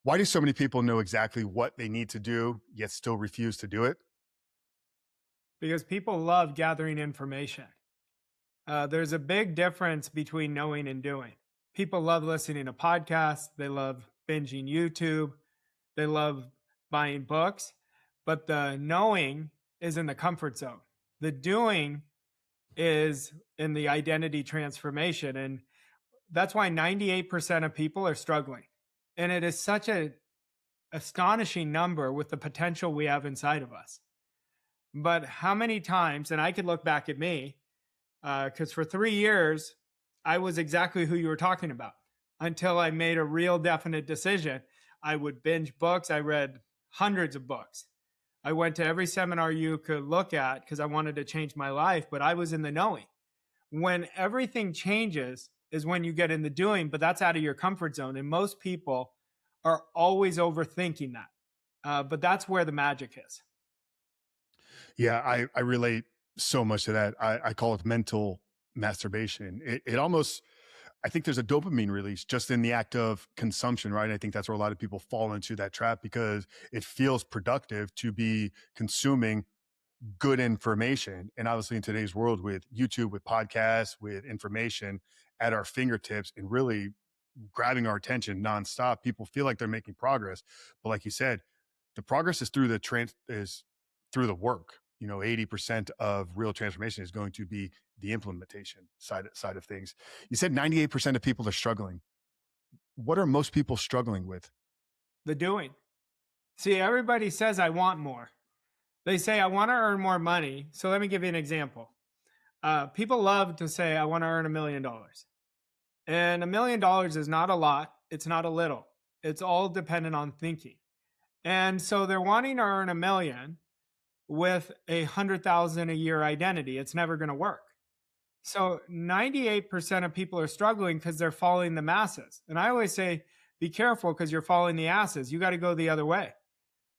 Why do so many people know exactly what they need to do, yet still refuse to do it? Because people love gathering information. There's a big difference between knowing and doing. People love listening to podcasts, they love binging YouTube, they love buying books, but the knowing is in the comfort zone. The doing is in the identity transformation. And that's why 98% of people are struggling. And it is such an astonishing number with the potential we have inside of us. But how many times, and I could look back at me, because for 3 years, I was exactly who you were talking about until I made a real definite decision. I would binge books. I read hundreds of books. I went to every seminar you could look at because I wanted to change my life, but I was in the knowing. When everything changes is when you get in the doing, but that's out of your comfort zone. And most people are always overthinking that. But that's where the magic is. Yeah, I relate so much to that. I call it mental masturbation. It almost, I think there's a dopamine release just in the act of consumption, right? I think that's where a lot of people fall into that trap because it feels productive to be consuming good information. And obviously in today's world with YouTube, with podcasts, with information at our fingertips and really grabbing our attention nonstop, people feel like they're making progress. But like you said, the progress is through through the work. 80% of real transformation is going to be the implementation side of things. You said 98% of people are struggling. What are most people struggling with? The doing. See, everybody says, I want more. They say, I want to earn more money. So let me give you an example. People love to say, I want to earn $1 million. And $1 million is not a lot. It's not a little. It's all dependent on thinking. And so they're wanting to earn $1 million with 100,000 a year identity. It's never going to work. So 98% of people are struggling because they're following the masses. And I always say, be careful because you're following the asses. You got to go the other way.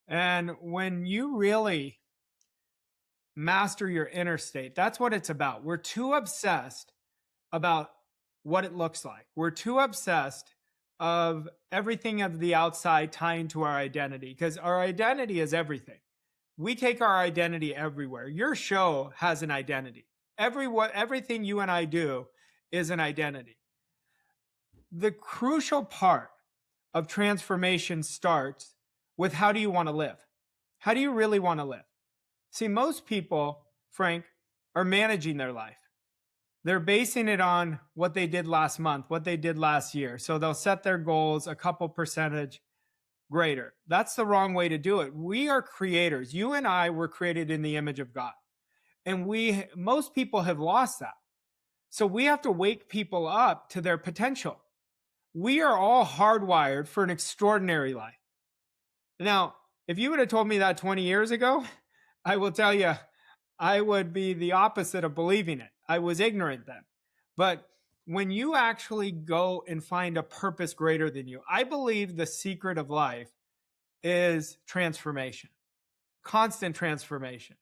And when you really master your inner state, that's what it's about. We're too obsessed about what it looks like. We're too obsessed of everything of the outside tying to our identity because our identity is everything. We take our identity everywhere. Your show has an identity. Everything you and I do is an identity. The crucial part of transformation starts with how do you want to live? How do you really want to live? See, most people, Frank, are managing their life. They're basing it on what they did last month, what they did last year. So they'll set their goals a couple percentage greater. That's the wrong way to do it. We are creators. You and I were created in the image of God. And most people have lost that. So we have to wake people up to their potential. We are all hardwired for an extraordinary life. Now, if you would have told me that 20 years ago, I will tell you, I would be the opposite of believing it. I was ignorant then. But when you actually go and find a purpose greater than you, I believe the secret of life is transformation, constant transformation.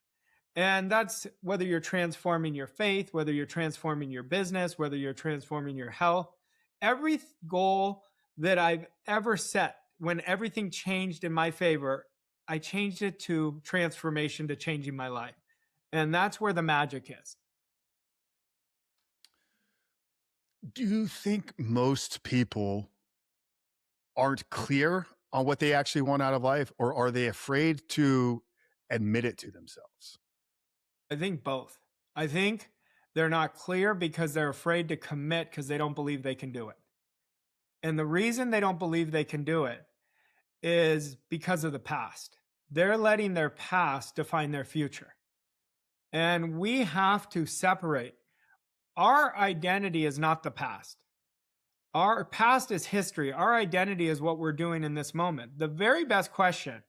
And that's whether you're transforming your faith, whether you're transforming your business, whether you're transforming your health. Every goal that I've ever set, when everything changed in my favor, I changed it to transformation, to changing my life. And that's where the magic is. Do you think most people aren't clear on what they actually want out of life, or are they afraid to admit it to themselves? I think both. I think they're not clear because they're afraid to commit because they don't believe they can do it. And the reason they don't believe they can do it is because of the past. They're letting their past define their future. And we have to separate. Our identity is not the past. Our past is history. Our identity is what we're doing in this moment. The very best question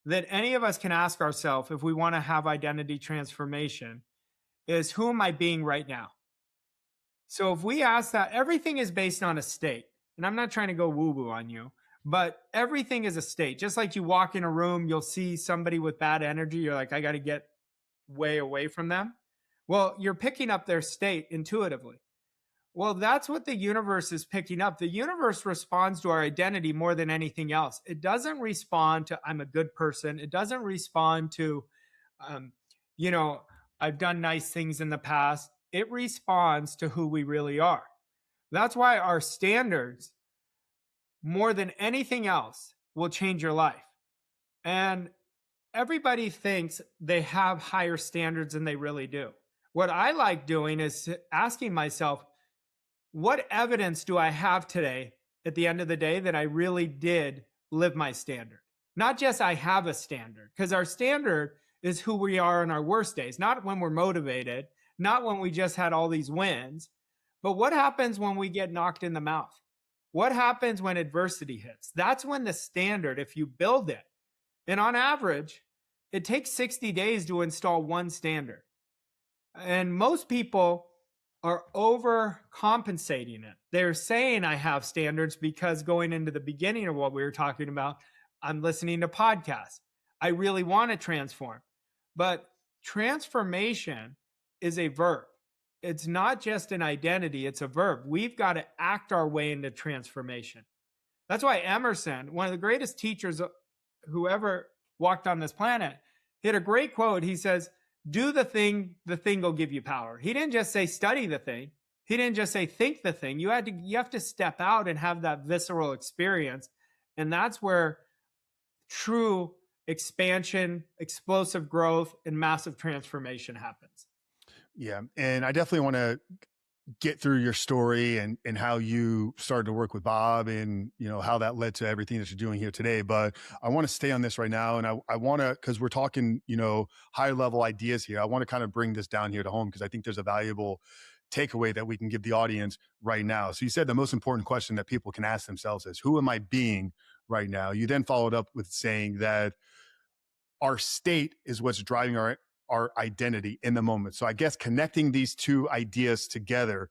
that any of us can ask ourselves if we want to have identity transformation is, who am I being right now? So if we ask that, everything is based on a state. And I'm not trying to go woo-woo on you, but everything is a state. Just like you walk in a room, you'll see somebody with bad energy. You're like, I got to get way away from them. Well, you're picking up their state intuitively. Well, that's what the universe is picking up. The universe responds to our identity more than anything else. It doesn't respond to, I'm a good person. It doesn't respond to, um, you know, I've done nice things in the past. It responds to who we really are. That's why our standards, more than anything else, will change your life. And everybody thinks they have higher standards than they really do. What I like doing is asking myself, what evidence do I have today at the end of the day that I really did live my standard? Not just I have a standard, because our standard is who we are on our worst days, not when we're motivated, not when we just had all these wins, but what happens when we get knocked in the mouth? What happens when adversity hits? That's when the standard, if you build it, and on average, it takes 60 days to install one standard. And most people are overcompensating it. They're saying I have standards because going into the beginning of what we were talking about, I'm listening to podcasts. I really want to transform. But transformation is a verb. It's not just an identity, it's a verb. We've got to act our way into transformation. That's why Emerson, one of the greatest teachers who ever walked on this planet, he had a great quote. He says, do the thing will give you power. He didn't just say study the thing. He didn't just say think the thing. You have to step out and have that visceral experience. And that's where true expansion, explosive growth, and massive transformation happens. Yeah. And I definitely want to get through your story and how you started to work with Bob and, how that led to everything that you're doing here today. But I want to stay on this right now. And I want to, because we're talking, higher level ideas here. I want to kind of bring this down here to home because I think there's a valuable takeaway that we can give the audience right now. So you said the most important question that people can ask themselves is, who am I being right now? You then followed up with saying that our state is what's driving our identity in the moment. So I guess connecting these two ideas together,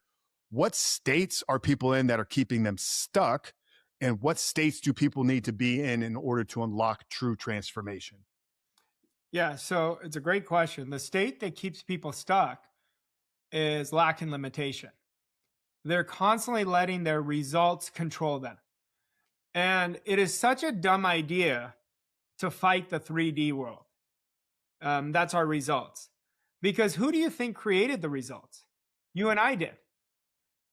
what states are people in that are keeping them stuck? And what states do people need to be in order to unlock true transformation? Yeah, so it's a great question. The state that keeps people stuck is lack and limitation. They're constantly letting their results control them. And it is such a dumb idea to fight the 3D world. That's our results. Because who do you think created the results? You and I did.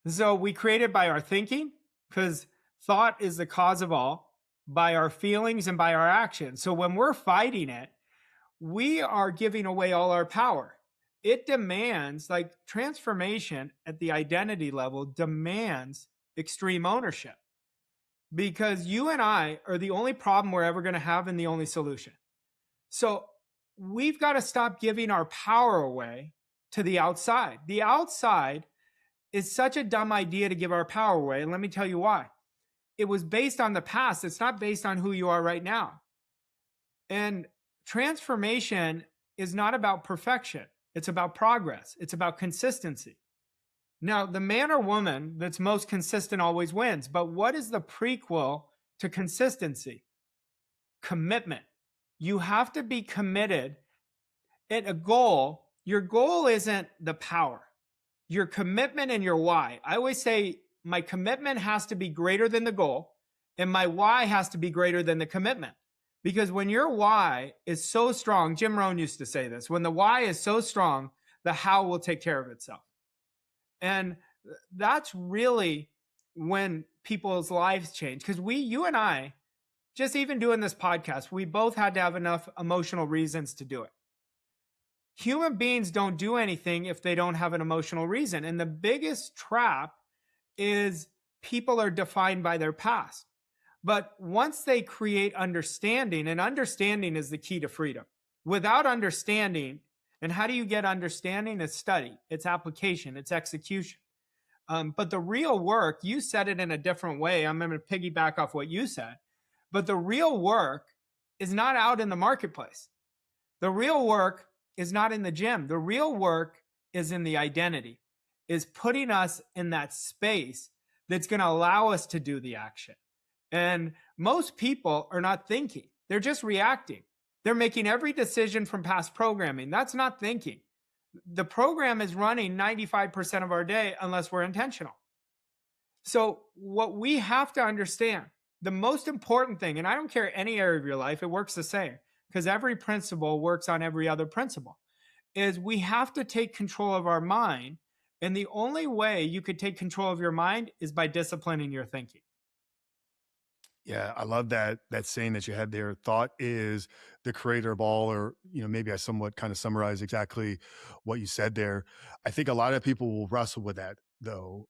So we created by our thinking, because thought is the cause of all, by our feelings and by our actions. So when we're fighting it, we are giving away all our power. It demands, like transformation at the identity level, demands extreme ownership. Because you and I are the only problem we're ever going to have and the only solution. So we've got to stop giving our power away to the outside. The outside is such a dumb idea to give our power away. And let me tell you why. It was based on the past. It's not based on who you are right now. And transformation is not about perfection. It's about progress. It's about consistency. Now, the man or woman that's most consistent always wins. But what is the prequel to consistency? Commitment. You have to be committed at a goal. Your goal isn't the power. Your commitment and your why. I always say my commitment has to be greater than the goal, and my why has to be greater than the commitment. Because when your why is so strong, Jim Rohn used to say this, when the why is so strong, the how will take care of itself. And that's really when people's lives change. Because you and I, just even doing this podcast, we both had to have enough emotional reasons to do it. Human beings don't do anything if they don't have an emotional reason. And the biggest trap is people are defined by their past. But once they create understanding, and understanding is the key to freedom. Without understanding, and how do you get understanding? It's study, it's application, it's execution. But the real work, you said it in a different way. I'm going to piggyback off what you said. But the real work is not out in the marketplace. The real work is not in the gym. The real work is in the identity, is putting us in that space that's going to allow us to do the action. And most people are not thinking. They're just reacting. They're making every decision from past programming. That's not thinking. The program is running 95% of our day unless we're intentional. So, what we have to understand, the most important thing, and I don't care any area of your life, it works the same because every principle works on every other principle, is we have to take control of our mind. And the only way you could take control of your mind is by disciplining your thinking. Yeah, I love that saying that you had there. Thought is the creator of all, or maybe I somewhat kind of summarize exactly what you said there. I think a lot of people will wrestle with that though,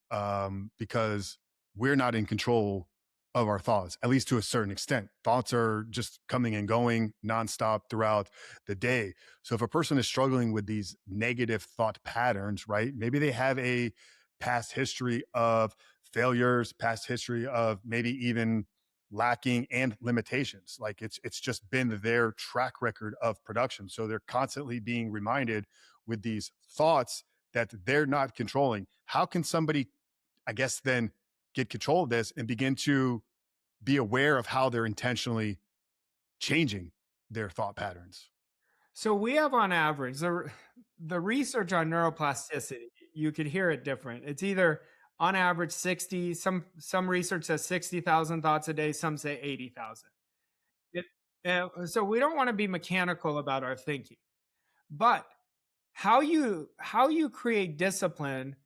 because we're not in control of our thoughts, at least to a certain extent. Thoughts are just coming and going nonstop throughout the day. So if a person is struggling with these negative thought patterns, right? Maybe they have a past history of failures, past history of maybe even lacking and limitations. Like it's just been their track record of production. So they're constantly being reminded with these thoughts that they're not controlling. How can somebody, I guess, then get control of this and begin to be aware of how they're intentionally changing their thought patterns? So, we have on average, the research on neuroplasticity, you could hear it different. It's either on average 60, some research says 60,000 thoughts a day, some say 80,000. It, so we don't want to be mechanical about our thinking. But how you create discipline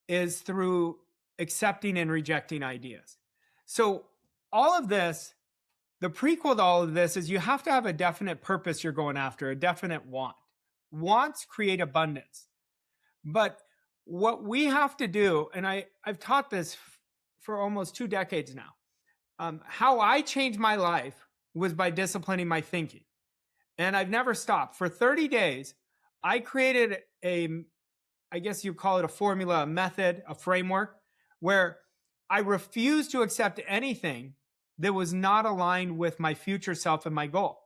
is through accepting and rejecting ideas. So all of this, the prequel to all of this is you have to have a definite purpose you're going after, a definite want. Wants create abundance. But what we have to do, and I've taught this for almost 2 decades now, how I changed my life was by disciplining my thinking. And I've never stopped. For 30 days, I created I guess you call it a formula, a method, a framework, where I refused to accept anything that was not aligned with my future self and my goal.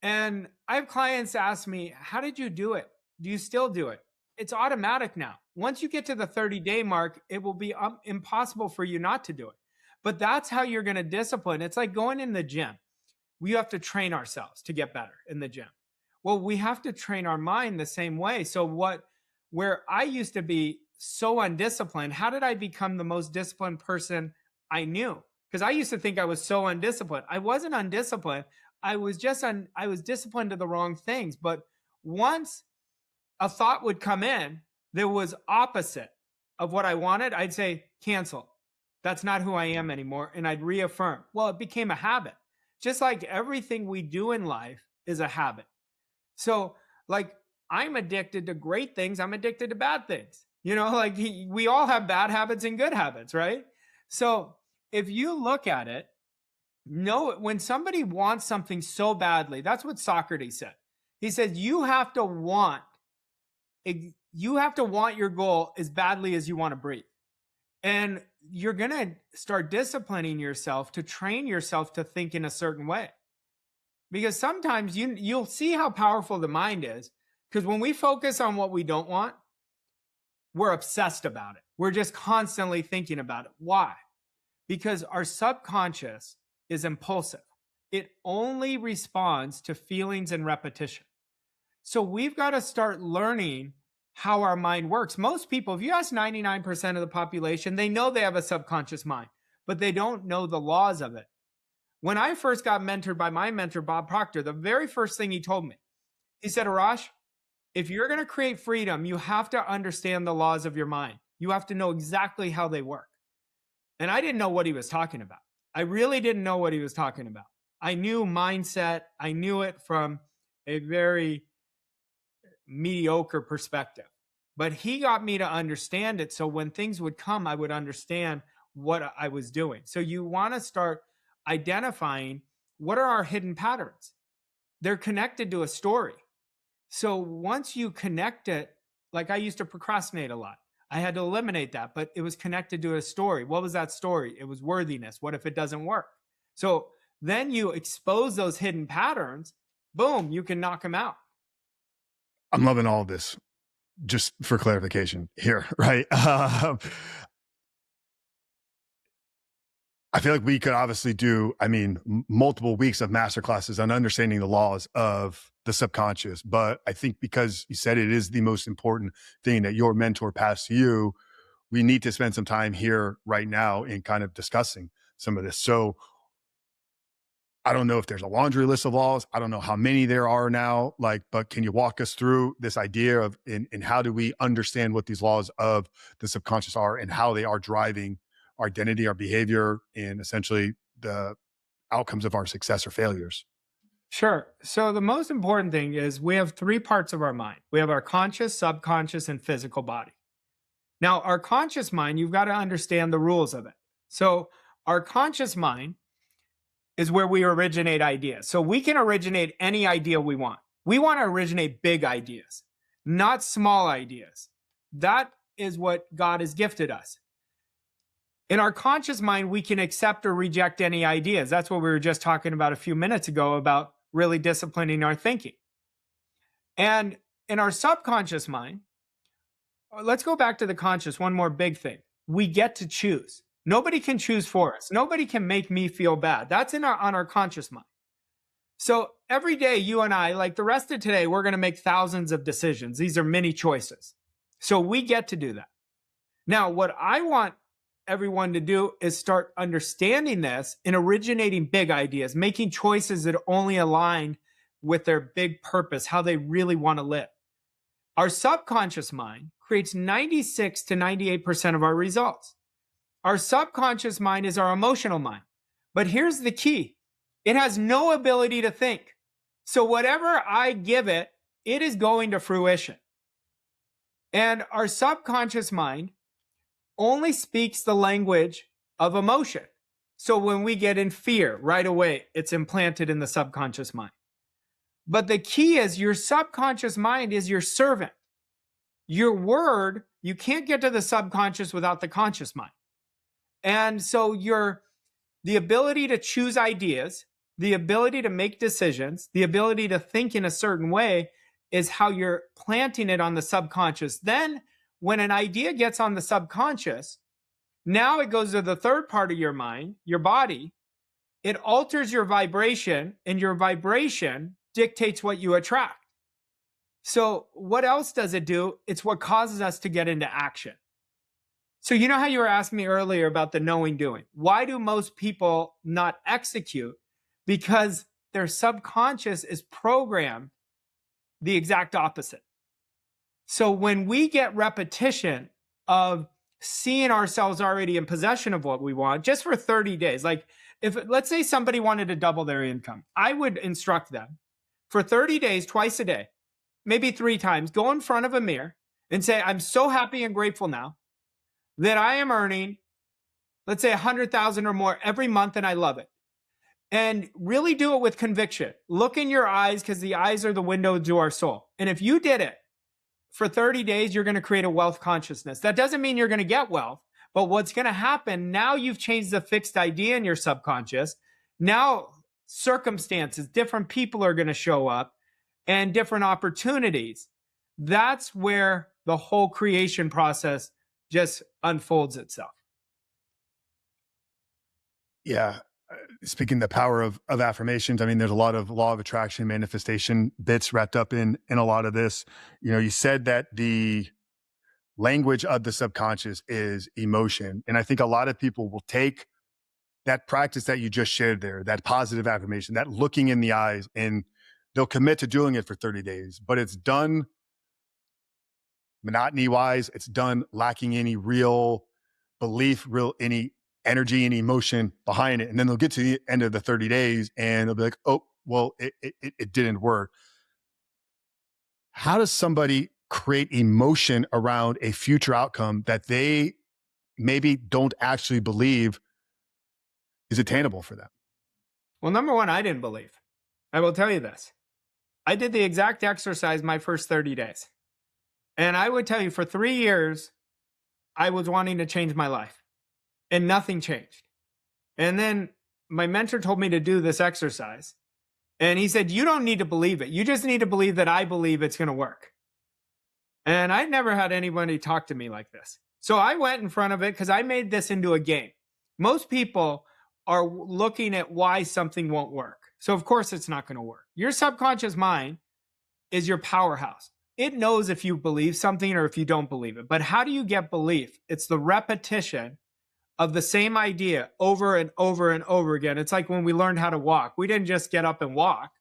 And I have clients ask me, how did you do it? Do you still do it? It's automatic now. Once you get to the 30-day mark, it will be impossible for you not to do it. But that's how you're going to discipline. It's like going in the gym. We have to train ourselves to get better in the gym. Well, we have to train our mind the same way. So where I used to be so undisciplined, how did I become the most disciplined person I knew? Because I used to think I was so undisciplined. I wasn't undisciplined. I was disciplined to the wrong things. But once a thought would come in that was opposite of what I wanted, I'd say, cancel. That's not who I am anymore. And I'd reaffirm. Well, it became a habit. Just like everything we do in life is a habit. So, like, I'm addicted to great things. I'm addicted to bad things. Like we all have bad habits and good habits, right? So, if you look at it, no, when somebody wants something so badly, that's what Socrates said. He said, you have to want your goal as badly as you want to breathe. And you're going to start disciplining yourself to train yourself to think in a certain way. Because sometimes you'll see how powerful the mind is. Because when we focus on what we don't want, we're obsessed about it. We're just constantly thinking about it. Why? Because our subconscious is impulsive. It only responds to feelings and repetition. So we've got to start learning how our mind works. Most people, if you ask 99% of the population, they know they have a subconscious mind, but they don't know the laws of it. When I first got mentored by my mentor, Bob Proctor, the very first thing he told me, he said, Arash, if you're going to create freedom, you have to understand the laws of your mind. You have to know exactly how they work. And I didn't know what he was talking about. I really didn't know what he was talking about. I knew mindset. I knew it from a very mediocre perspective. But he got me to understand it. So when things would come, I would understand what I was doing. So you want to start identifying what are our hidden patterns. They're connected to a story. So once you connect it, like I used to procrastinate a lot. I had to eliminate that, but it was connected to a story. What was that story? It was worthiness. What if it doesn't work? So then you expose those hidden patterns, boom, you can knock them out. I'm loving all of this. Just for clarification here, right? I feel like we could obviously do, multiple weeks of masterclasses on understanding the laws of the subconscious. But I think because you said it is the most important thing that your mentor passed to you, we need to spend some time here right now in kind of discussing some of this. So I don't know if there's a laundry list of laws. I don't know how many there are now, like, but can you walk us through this idea of in how do we understand what these laws of the subconscious are and how they are driving our identity, our behavior, and essentially the outcomes of our success or failures? Sure. So the most important thing is we have three parts of our mind. We have our conscious, subconscious, and physical body. Now, our conscious mind, you've got to understand the rules of it. So our conscious mind is where we originate ideas. So we can originate any idea we want. We want to originate big ideas, not small ideas. That is what God has gifted us. In our conscious mind, we can accept or reject any ideas. That's what we were just talking about a few minutes ago about really disciplining our thinking. And in our subconscious mind, let's go back to the conscious, one more big thing. We get to choose. Nobody can choose for us. Nobody can make me feel bad. That's on our conscious mind. So every day, you and I, like the rest of today, we're going to make thousands of decisions. These are many choices. So we get to do that. Now, what I want everyone to do is start understanding this and originating big ideas, making choices that only align with their big purpose, how they really want to live. Our subconscious mind creates 96 to 98% of our results. Our subconscious mind is our emotional mind. But here's the key. It has no ability to think. So whatever I give it, it is going to fruition. And our subconscious mind only speaks the language of emotion. So when we get in fear, right away, it's implanted in the subconscious mind. But the key is your subconscious mind is your servant. Your word, you can't get to the subconscious without the conscious mind. And so the ability to choose ideas, the ability to make decisions, the ability to think in a certain way is how you're planting it on the subconscious. Then when an idea gets on the subconscious, now it goes to the third part of your mind, your body. It alters your vibration, and your vibration dictates what you attract. So what else does it do? It's what causes us to get into action. So you know how you were asking me earlier about the knowing doing? Why do most people not execute? Because their subconscious is programmed the exact opposite. So when we get repetition of seeing ourselves already in possession of what we want, just for 30 days, like if let's say somebody wanted to double their income, I would instruct them for 30 days, twice a day, maybe 3 times, go in front of a mirror and say, I'm so happy and grateful now that I am earning, let's say 100,000 or more every month and I love it. And really do it with conviction. Look in your eyes because the eyes are the window to our soul. And if you did it for 30 days, you're going to create a wealth consciousness. That doesn't mean you're going to get wealth, but what's going to happen now you've changed the fixed idea in your subconscious. Now circumstances, different people are going to show up and different opportunities. That's where the whole creation process just unfolds itself. Yeah. Speaking the power of affirmations, I mean, there's a lot of law of attraction, manifestation bits wrapped up in a lot of this. You know, you said that the language of the subconscious is emotion. And I think a lot of people will take that practice that you just shared there, that positive affirmation, that looking in the eyes, and they'll commit to doing it for 30 days, but it's done monotony wise. It's done lacking any real belief, real any energy and emotion behind it. And then they'll get to the end of the 30 days and they'll be like, oh, well, it didn't work. How does somebody create emotion around a future outcome that they maybe don't actually believe is attainable for them? Well, number one, I didn't believe. I will tell you this. I did the exact exercise my first 30 days. And I would tell you for 3 years, I was wanting to change my life and nothing changed. And then my mentor told me to do this exercise. And he said, you don't need to believe it. You just need to believe that I believe it's going to work. And I never had anybody talk to me like this. So I went in front of it because I made this into a game. Most people are looking at why something won't work. So of course it's not going to work. Your subconscious mind is your powerhouse. it knows if you believe something or if you don't believe it. But how do you get belief? It's the repetition of the same idea over and over and over again. It's like when we learned how to walk. We didn't just get up and walk.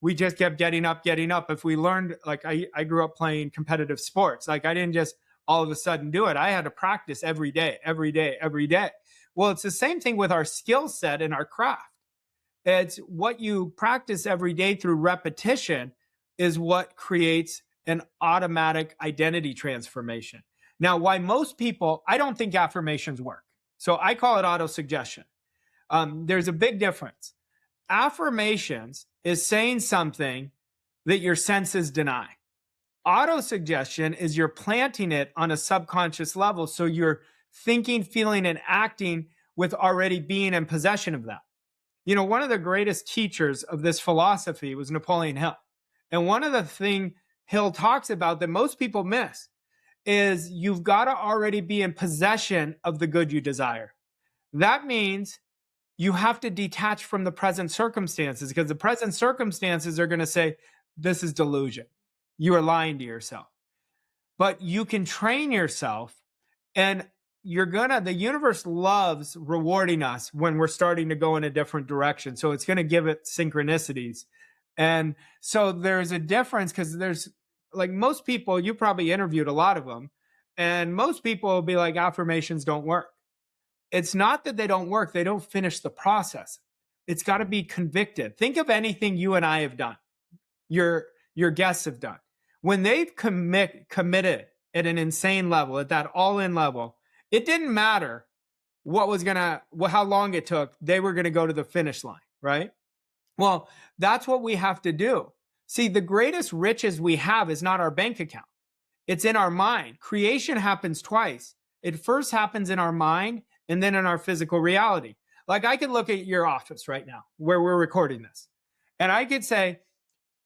We just kept getting up, getting up. If we learned, like I grew up playing competitive sports, like I didn't just all of a sudden do it. I had to practice every day, every day, every day. Well, it's the same thing with our skill set and our craft. It's what you practice every day through repetition is what creates an automatic identity transformation. Now, why most people, I don't think affirmations work. So I call it autosuggestion. There's a big difference. Affirmations is saying something that your senses deny. Autosuggestion is you're planting it on a subconscious level. So you're thinking, feeling, and acting with already being in possession of that. You know, one of the greatest teachers of this philosophy was Napoleon Hill. And one of the things Hill talks about that most people miss is you've got to already be in possession of the good you desire. That means you have to detach from the present circumstances because the present circumstances are going to say, this is delusion. You are lying to yourself. But you can train yourself and the universe loves rewarding us when we're starting to go in a different direction. So it's going to give it synchronicities. And so there's a difference because there's like most people, you probably interviewed a lot of them, and most people will be like, affirmations don't work. It's not that they don't work, they don't finish the process. It's got to be convicted. Think of anything you and I have done, your guests have done. When they've committed at an insane level, at that all-in level, it didn't matter how long it took, they were going to go to the finish line, right? Well, that's what we have to do. See, the greatest riches we have is not our bank account. It's in our mind. Creation happens twice. It first happens in our mind and then in our physical reality. Like I could look at your office right now where we're recording this, and I could say,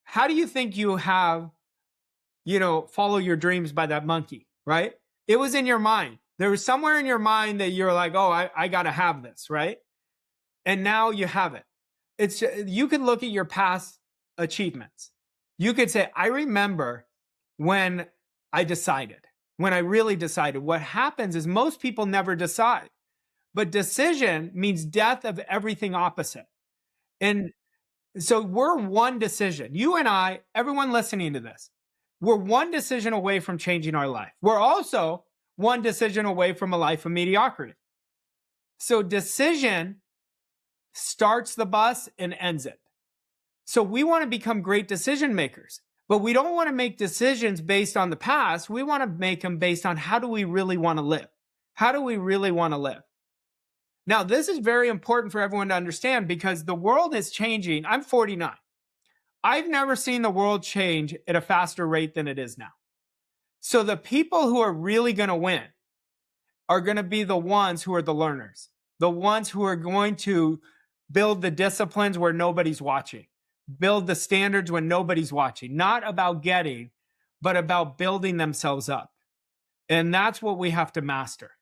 how do you think you have, follow your dreams by that monkey, right? It was in your mind. There was somewhere in your mind that you're like, oh, I got to have this, right? And now you have it. You could look at your past achievements. You could say, I remember when when I really decided. What happens is most people never decide. But decision means death of everything opposite. And so we're one decision. You and I, everyone listening to this, we're one decision away from changing our life. We're also one decision away from a life of mediocrity. So decision starts the bus and ends it. So we want to become great decision makers, but we don't want to make decisions based on the past. We want to make them based on how do we really want to live? How do we really want to live? Now, this is very important for everyone to understand because the world is changing. I'm 49. I've never seen the world change at a faster rate than it is now. So the people who are really going to win are going to be the ones who are the learners, the ones who are going to build the disciplines where nobody's watching, build the standards when nobody's watching, not about getting, but about building themselves up. And that's what we have to master.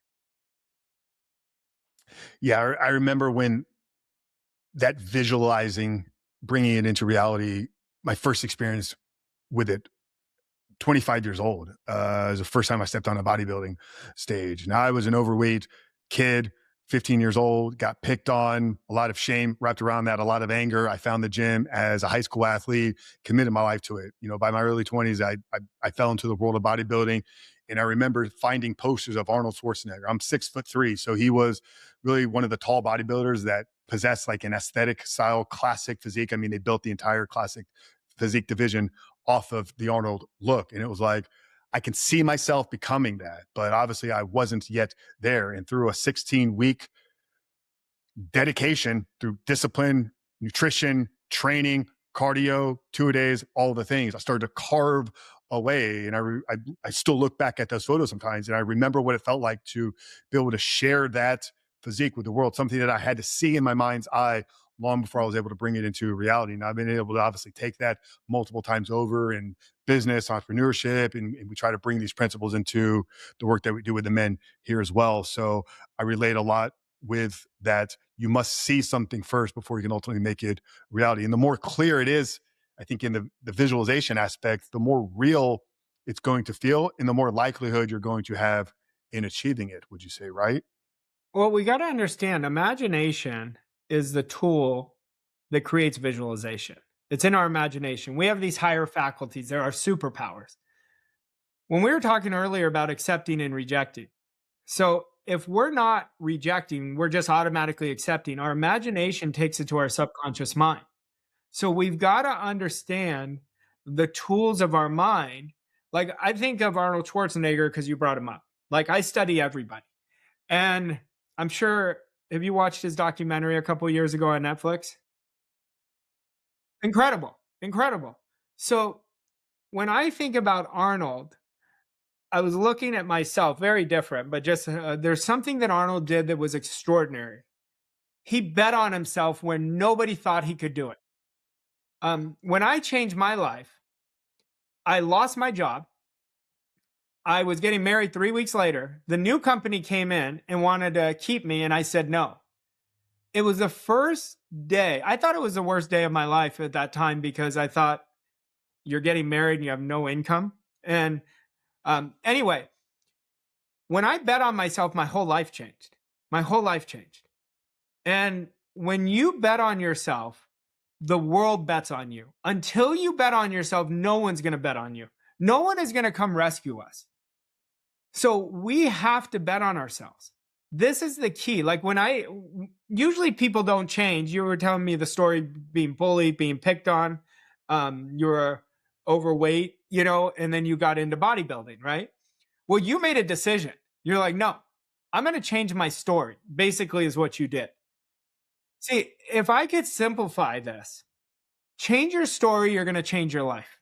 Yeah, I remember when that visualizing, bringing it into reality, my first experience with it, 25 years old, was the first time I stepped on a bodybuilding stage. Now I was an overweight kid, 15 years old, got picked on, a lot of shame wrapped around that, a lot of anger. I found the gym as a high school athlete, committed my life to it. By my early 20s, I fell into the world of bodybuilding. And I remember finding posters of Arnold Schwarzenegger. I'm 6'3", so he was really one of the tall bodybuilders that possessed like an aesthetic style, classic physique. I mean, they built the entire classic physique division off of the Arnold look. And it was like, I can see myself becoming that, but obviously I wasn't yet there. And through a 16-week dedication, through discipline, nutrition, training, cardio, 2-a-days, all the things, I started to carve away. And I still look back at those photos sometimes, and I remember what it felt like to be able to share that physique with the world, something that I had to see in my mind's eye long before I was able to bring it into reality. And I've been able to obviously take that multiple times over in business, entrepreneurship, and we try to bring these principles into the work that we do with the men here as well. So I relate a lot with that. You must see something first before you can ultimately make it reality. And the more clear it is, I think in the visualization aspect, the more real it's going to feel and the more likelihood you're going to have in achieving it, would you say, right? Well, we got to understand imagination is the tool that creates visualization. It's in our imagination. We have these higher faculties, they're our superpowers. When we were talking earlier about accepting and rejecting, so if we're not rejecting, we're just automatically accepting, our imagination takes it to our subconscious mind. So we've got to understand the tools of our mind. Like I think of Arnold Schwarzenegger because you brought him up. Like I study everybody. And I'm sure, have you watched his documentary a couple years ago on Netflix? Incredible. Incredible. So when I think about Arnold, I was looking at myself, very different, but just there's something that Arnold did that was extraordinary. He bet on himself when nobody thought he could do it. When I changed my life, I lost my job. I was getting married 3 weeks later. The new company came in and wanted to keep me, and I said no. It was the first day. I thought it was the worst day of my life at that time because I thought you're getting married and you have no income. And anyway, when I bet on myself, my whole life changed. My whole life changed. And when you bet on yourself, the world bets on you. Until you bet on yourself, no one's going to bet on you. No one is going to come rescue us. So we have to bet on ourselves. This is the key. Like usually people don't change. You were telling me the story being bullied, being picked on. You were overweight, and then you got into bodybuilding, right? Well, you made a decision. You're like, no, I'm going to change my story, basically, is what you did. See, if I could simplify this, change your story, you're going to change your life.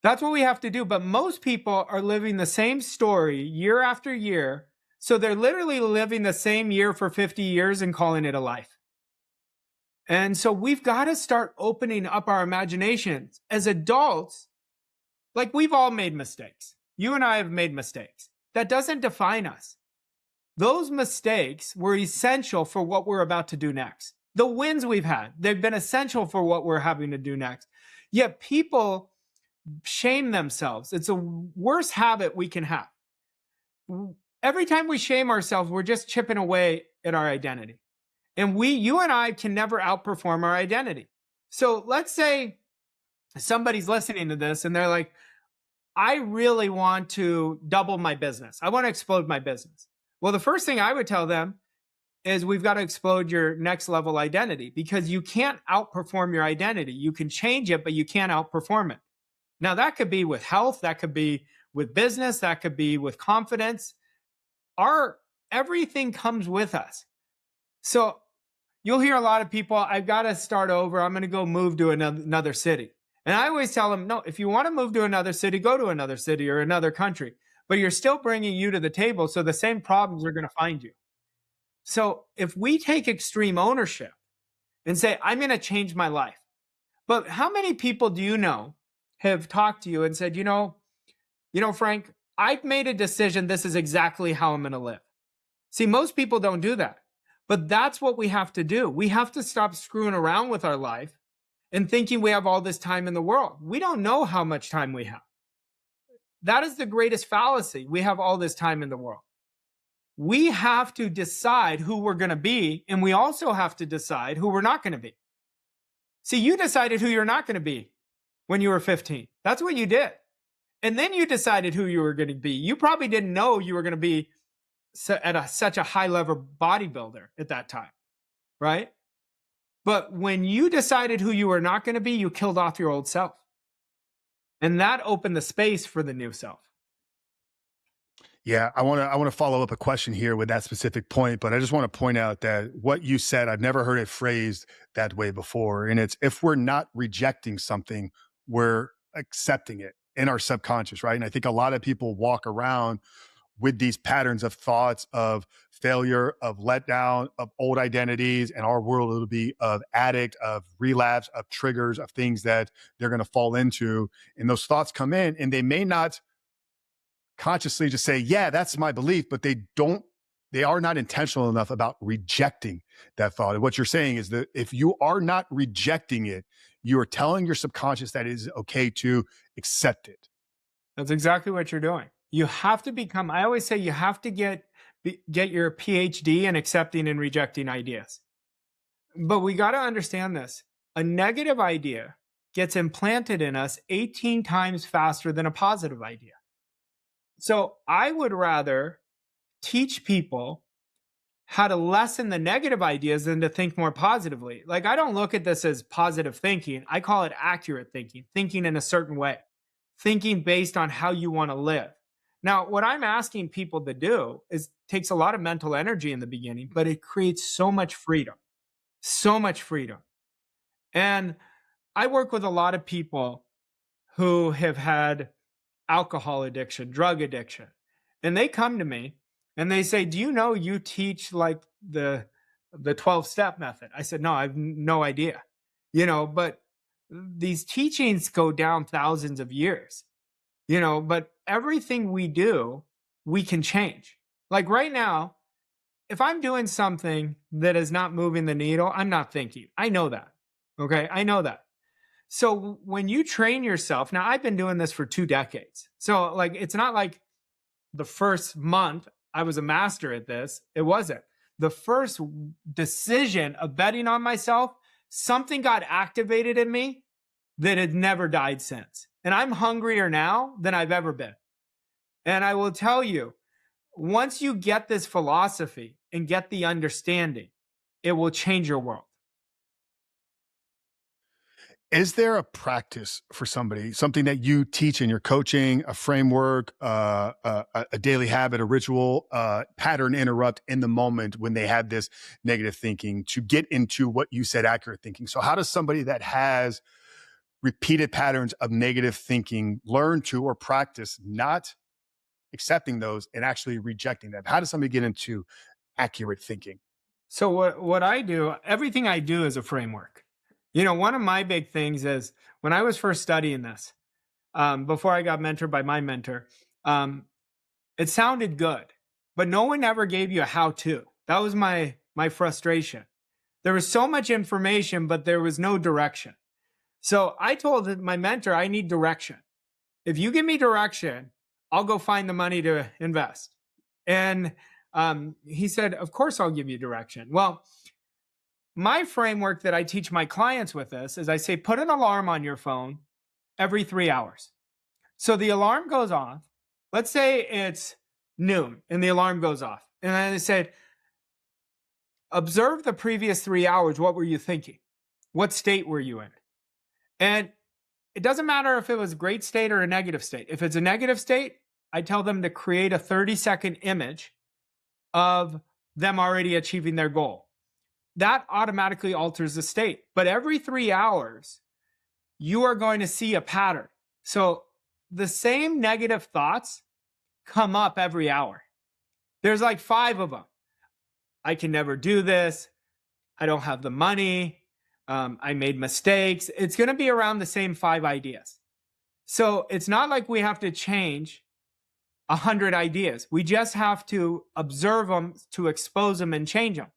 That's what we have to do. But most people are living the same story year after year. So they're literally living the same year for 50 years and calling it a life. And so we've got to start opening up our imaginations. As adults, like we've all made mistakes. You and I have made mistakes. That doesn't define us. Those mistakes were essential for what we're about to do next. The wins we've had, they've been essential for what we're having to do next. Yet people shame themselves. It's a worst habit we can have. Every time we shame ourselves, we're just chipping away at our identity. And you and I can never outperform our identity. So let's say somebody's listening to this and they're like, I really want to double my business. I want to explode my business. Well, the first thing I would tell them is we've got to explode your next level identity because you can't outperform your identity. You can change it, but you can't outperform it. Now, that could be with health, that could be with business, that could be with confidence. Everything comes with us. So you'll hear a lot of people, I've got to start over. I'm going to go move to another city. And I always tell them, no, if you want to move to another city, go to another city or another country. But you're still bringing you to the table. So the same problems are going to find you. So if we take extreme ownership and say, I'm going to change my life. But how many people do you know have talked to you and said, Frank, I've made a decision. This is exactly how I'm going to live. See, most people don't do that. But that's what we have to do. We have to stop screwing around with our life and thinking we have all this time in the world. We don't know how much time we have. That is the greatest fallacy. We have all this time in the world. We have to decide who we're going to be, and we also have to decide who we're not going to be. See, you decided who you're not going to be when you were 15. That's what you did. And then you decided who you were going to be. You probably didn't know you were going to be at such a high level bodybuilder at that time, right? But when you decided who you were not going to be, you killed off your old self. And that opened the space for the new self. Yeah, I want to follow up a question here with that specific point, but I just want to point out that what you said, I've never heard it phrased that way before. And it's if we're not rejecting something, we're accepting it in our subconscious, right? And I think a lot of people walk around with these patterns of thoughts of failure, of letdown, of old identities, and our world will be of addict, of relapse, of triggers, of things that they're going to fall into. And those thoughts come in and they may not consciously just say, yeah, that's my belief, but they are not intentional enough about rejecting that thought. And what you're saying is that if you are not rejecting it, you are telling your subconscious that it is okay to accept it. That's exactly what you're doing. You have to become, I always say you have to get your PhD in accepting and rejecting ideas. But we got to understand this. A negative idea gets implanted in us 18 times faster than a positive idea. So I would rather teach people how to lessen the negative ideas than to think more positively. Like, I don't look at this as positive thinking. I call it accurate thinking, thinking in a certain way, thinking based on how you want to live. Now, what I'm asking people to do is takes a lot of mental energy in the beginning, but it creates so much freedom, so much freedom. And I work with a lot of people who have had alcohol addiction, drug addiction. And they come to me and they say, "Do you know you teach like the 12-step method?" I said, "No, I have no idea." But these teachings go down thousands of years, but everything we do, we can change. Like right now, if I'm doing something that is not moving the needle, I'm not thinking. I know that. Okay? I know that. So when you train yourself, now I've been doing this for 2 decades. So like it's not like the first month I was a master at this. It wasn't. The first decision of betting on myself, something got activated in me that had never died since. And I'm hungrier now than I've ever been. And I will tell you, once you get this philosophy and get the understanding, it will change your world. Is there a practice for somebody, something that you teach in your coaching, a framework, a daily habit, a ritual, pattern interrupt in the moment when they have this negative thinking to get into what you said, accurate thinking? So, how does somebody that has repeated patterns of negative thinking learn to or practice not accepting those and actually rejecting them? How does somebody get into accurate thinking? So what I do, everything I do is a framework. One of my big things is when I was first studying this, before I got mentored by my mentor, it sounded good, but no one ever gave you a how-to. That was my frustration. There was so much information, but there was no direction. So I told my mentor, I need direction. If you give me direction, I'll go find the money to invest. And he said, "Of course, I'll give you direction." Well, my framework that I teach my clients with this is I say, put an alarm on your phone every 3 hours. So the alarm goes off. Let's say it's noon and the alarm goes off. And then I said, observe the previous 3 hours. What were you thinking? What state were you in? And it doesn't matter if it was a great state or a negative state. If it's a negative state, I tell them to create a 30-second image of them already achieving their goal. That automatically alters the state. But every 3 hours, you are going to see a pattern. So the same negative thoughts come up every hour. There's like 5 of them. I can never do this. I don't have the money. I made mistakes. It's going to be around the same 5 ideas. So it's not like we have to change 100 ideas. We just have to observe them, to expose them and change them.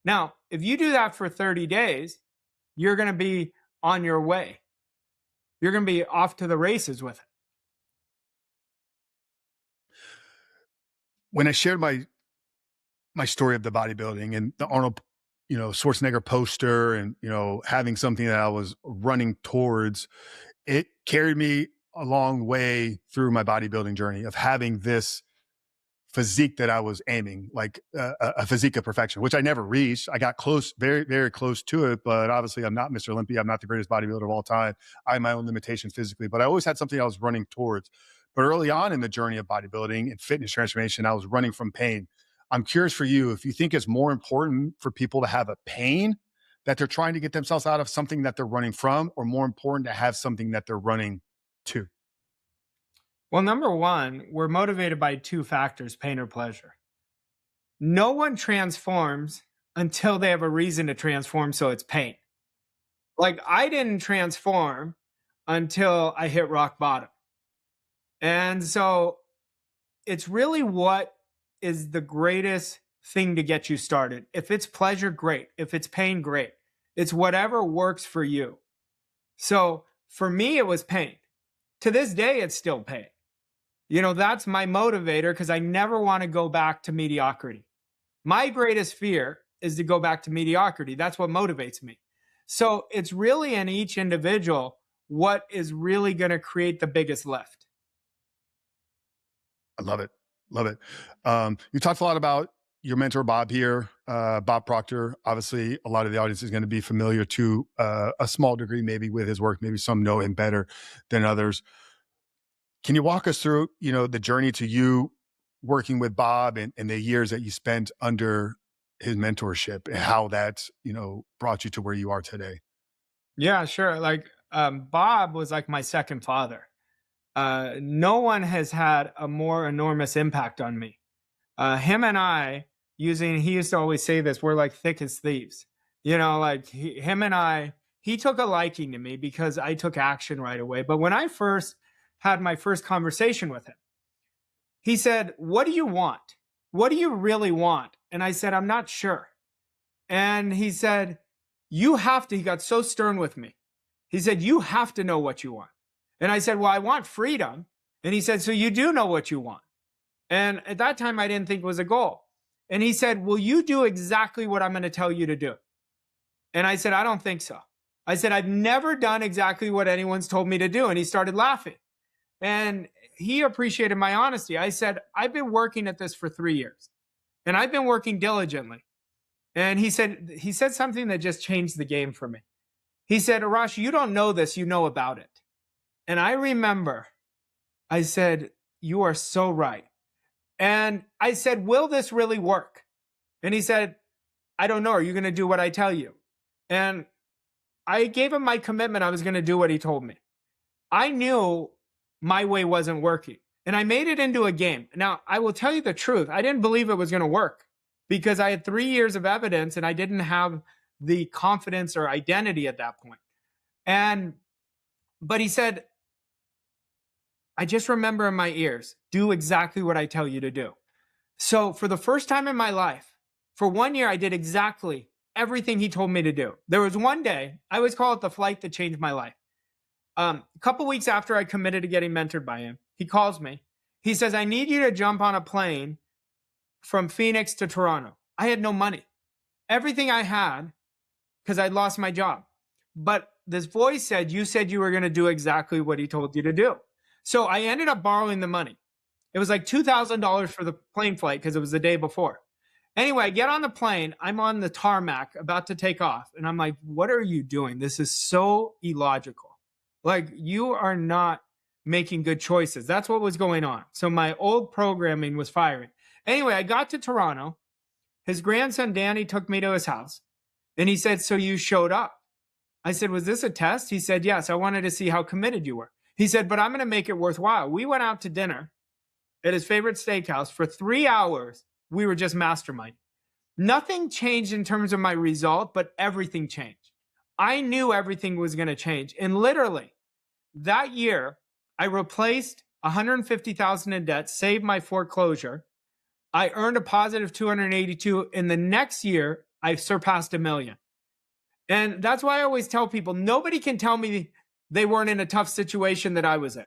Now, if you do that for 30 days, you're going to be on your way. You're going to be off to the races with it. When I shared my story of the bodybuilding and the Arnold, Schwarzenegger poster and, having something that I was running towards, it carried me a long way through my bodybuilding journey of having this physique that I was aiming, like a physique of perfection, which I never reached. I got close, very, very close to it, but obviously I'm not Mr. Olympia. I'm not the greatest bodybuilder of all time. I have my own limitations physically, but I always had something I was running towards. But early on in the journey of bodybuilding and fitness transformation, I was running from pain. I'm curious for you, if you think it's more important for people to have a pain that they're trying to get themselves out of, something that they're running from, or more important to have something that they're running to. Well, number one, we're motivated by 2 factors, pain or pleasure. No one transforms until they have a reason to transform, so it's pain. Like I didn't transform until I hit rock bottom. And so it's really what is the greatest thing to get you started. If it's pleasure, great. If it's pain, great. It's whatever works for you. So for me, it was pain. To this day, it's still pain. That's my motivator because I never want to go back to mediocrity. My greatest fear is to go back to mediocrity. That's what motivates me. So it's really in each individual what is really going to create the biggest lift. I love it. Love it. You talked a lot about your mentor, Bob here, Bob Proctor. Obviously, a lot of the audience is going to be familiar to a small degree, maybe with his work. Maybe some know him better than others. Can you walk us through, the journey to you working with Bob and the years that you spent under his mentorship and how that, brought you to where you are today? Yeah, sure. Like Bob was like my second father. No one has had a more enormous impact on me. Him and I, he used to always say this, we're like thick as thieves. Like him and I, he took a liking to me because I took action right away. But when I first had my first conversation with him, he said, "What do you want? What do you really want?" And I said, "I'm not sure." And he said, "You have to," he got so stern with me. He said, "You have to know what you want." And I said, "Well, I want freedom." And he said, "So you do know what you want?" And at that time, I didn't think it was a goal. And he said, "Will you do exactly what I'm going to tell you to do?" And I said, "I don't think so." I said, "I've never done exactly what anyone's told me to do." And he started laughing. And he appreciated my honesty. I said, "I've been working at this for 3 years and I've been working diligently." And he said something that just changed the game for me. He said, "Arash, you don't know this, you know about it." And I remember I said, "You are so right." And I said, "Will this really work?" And he said, "I don't know. Are you going to do what I tell you?" And I gave him my commitment. I was going to do what he told me. I knew my way wasn't working and I made it into a game. Now, I will tell you the truth. I didn't believe it was going to work because I had 3 years of evidence and I didn't have the confidence or identity at that point. But he said, "I just remember in my ears, do exactly what I tell you to do." So for the first time in my life, for 1 year, I did exactly everything he told me to do. There was one day, I always call it the flight that changed my life. A couple weeks after I committed to getting mentored by him, he calls me. He says, "I need you to jump on a plane from Phoenix to Toronto." I had no money. Everything I had, because I'd lost my job. But this voice said, "You said you were going to do exactly what he told you to do." So I ended up borrowing the money. It was like $2,000 for the plane flight because it was the day before. Anyway, I get on the plane. I'm on the tarmac about to take off. And I'm like, "What are you doing? This is so illogical. Like, you are not making good choices." That's what was going on. So my old programming was firing. Anyway, I got to Toronto. His grandson, Danny, took me to his house. And he said, "So you showed up?" I said, "Was this a test?" He said, "Yes, I wanted to see how committed you were." He said, "But I'm going to make it worthwhile." We went out to dinner at his favorite steakhouse for 3 hours. We were just masterminding. Nothing changed in terms of my result, but everything changed. I knew everything was going to change. And literally that year, I replaced 150,000 in debt, saved my foreclosure. I earned a positive 282. In the next year, I surpassed 1 million. And that's why I always tell people, nobody can tell me they weren't in a tough situation that I was in.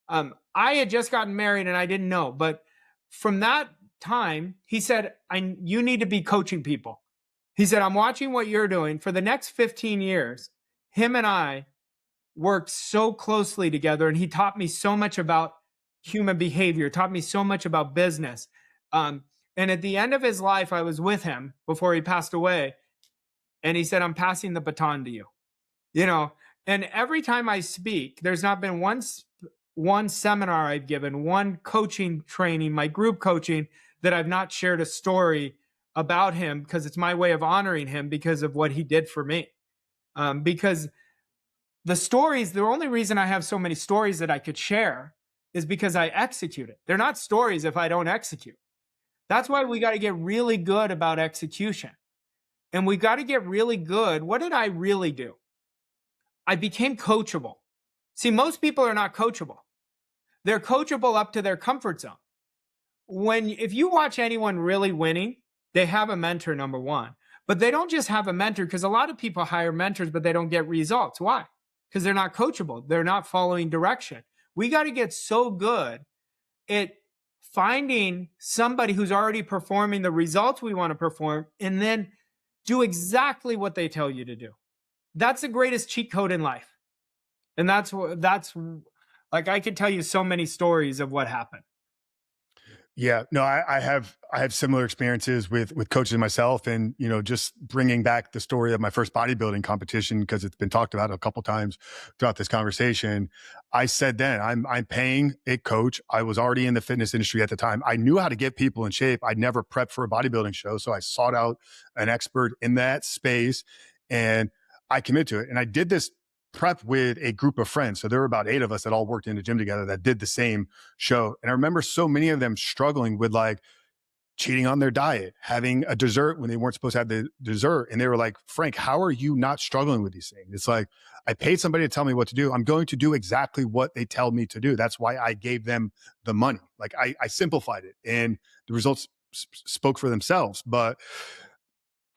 I had just gotten married and I didn't know, but from that time, he said, "You need to be coaching people." He said, "I'm watching what you're doing." For the next 15 years, him and I worked so closely together, and he taught me so much about human behavior, taught me so much about business. And at the end of his life, I was with him before he passed away, and he said, "I'm passing the baton to you." You know, and every time I speak, there's not been one seminar I've given, one coaching training, my group coaching, that I've not shared a story about him because it's my way of honoring him because of what he did for me. Because the only reason I have so many stories that I could share is because I execute it. They're not stories if I don't execute. That's why we got to get really good about execution. And we got to get really good. What did I really do? I became coachable. See, most people are not coachable. They're coachable up to their comfort zone. If you watch anyone really winning, they have a mentor, number one. But they don't just have a mentor, because a lot of people hire mentors, but they don't get results. Why? Because they're not coachable. They're not following direction. We got to get so good it finding somebody who's already performing the results we want to perform and then do exactly what they tell you to do. That's the greatest cheat code in life. And that's like, I could tell you so many stories of what happened. Yeah, no, I have similar experiences with coaches myself, and just bringing back the story of my first bodybuilding competition because it's been talked about a couple times throughout this conversation. I said then I'm paying a coach. I was already in the fitness industry at the time. I knew how to get people in shape. I'd never prepped for a bodybuilding show, so I sought out an expert in that space, and I committed to it. And I did this prep with a group of friends. So there were about 8 of us that all worked in the gym together that did the same show. And I remember so many of them struggling with like cheating on their diet, having a dessert when they weren't supposed to have the dessert. And they were like, Frank, how are you not struggling with these things? It's like, I paid somebody to tell me what to do. I'm going to do exactly what they tell me to do. That's why I gave them the money. Like I simplified it and the results spoke for themselves. But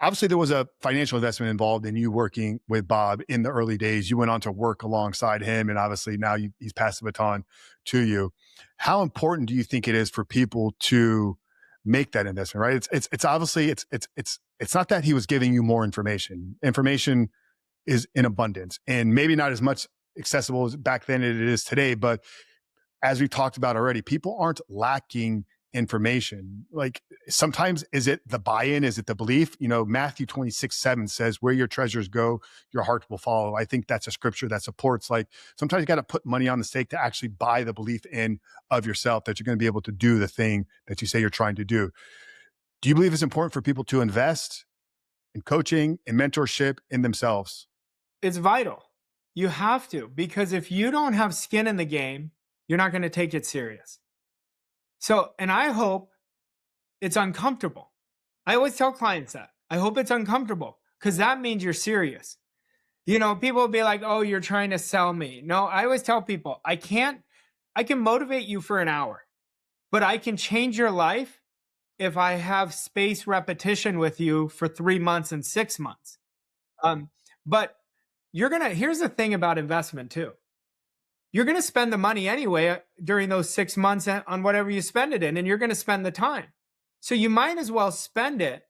obviously there was a financial investment involved in you working with Bob in the early days. You went on to work alongside him, and obviously now he's passed the baton to you. How important do you think it is for people to make that investment? Right? It's obviously it's not that he was giving you more information. Information is in abundance, and maybe not as much accessible as back then it is today. But as we talked about already, people aren't lacking information. Like sometimes is it the buy-in? Is it the belief? Matthew 26:7 says, where your treasures go, your heart will follow. I think that's a scripture that supports like sometimes you got to put money on the stake to actually buy the belief in of yourself that you're going to be able to do the thing that you say you're trying to do. Do you believe it's important for people to invest in coaching and mentorship in themselves? It's vital. You have to, because if you don't have skin in the game, you're not going to take it serious. So, and I hope it's uncomfortable. I always tell clients that. I hope it's uncomfortable because that means you're serious. People will be like, oh, you're trying to sell me. No, I always tell people, I can motivate you for an hour, but I can change your life if I have space repetition with you for 3 months and 6 months. But here's the thing about investment too. You're going to spend the money anyway during those 6 months on whatever you spend it in, and you're going to spend the time. So you might as well spend it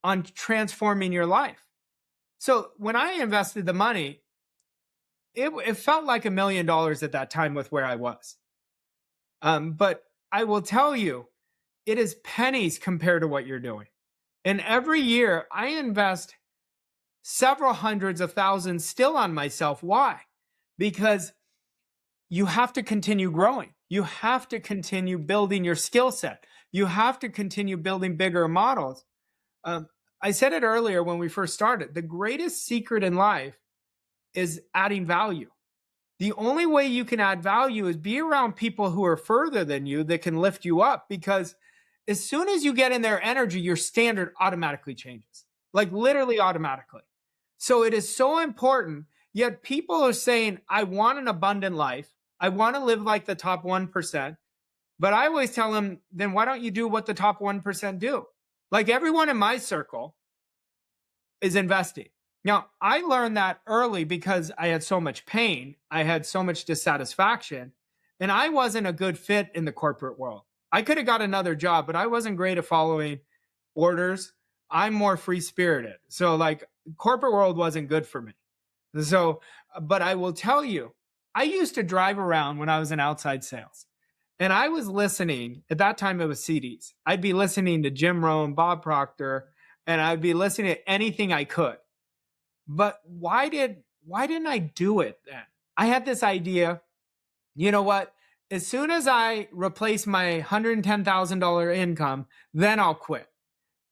on transforming your life. So when I invested the money, it felt like $1 million at that time with where I was. But I will tell you, it is pennies compared to what you're doing. And every year I invest several hundreds of thousands still on myself. Why? Because you have to continue growing. You have to continue building your skill set. You have to continue building bigger models. I said it earlier when we first started. The greatest secret in life is adding value. The only way you can add value is be around people who are further than you that can lift you up, because as soon as you get in their energy, your standard automatically changes, like literally automatically. So it is so important. Yet people are saying, I want an abundant life. I want to live like the top 1%. But I always tell them, then why don't you do what the top 1% do? Like everyone in my circle is investing. Now, I learned that early because I had so much pain. I had so much dissatisfaction, and I wasn't a good fit in the corporate world. I could have got another job, but I wasn't great at following orders. I'm more free spirited. So like corporate world wasn't good for me. So, but I will tell you, I used to drive around when I was in outside sales, and I was listening. At that time, it was CDs. I'd be listening to Jim Rohn, Bob Proctor, and I'd be listening to anything I could. But why didn't I do it then? I had this idea, you know what? As soon as I replace my $110,000 income, then I'll quit.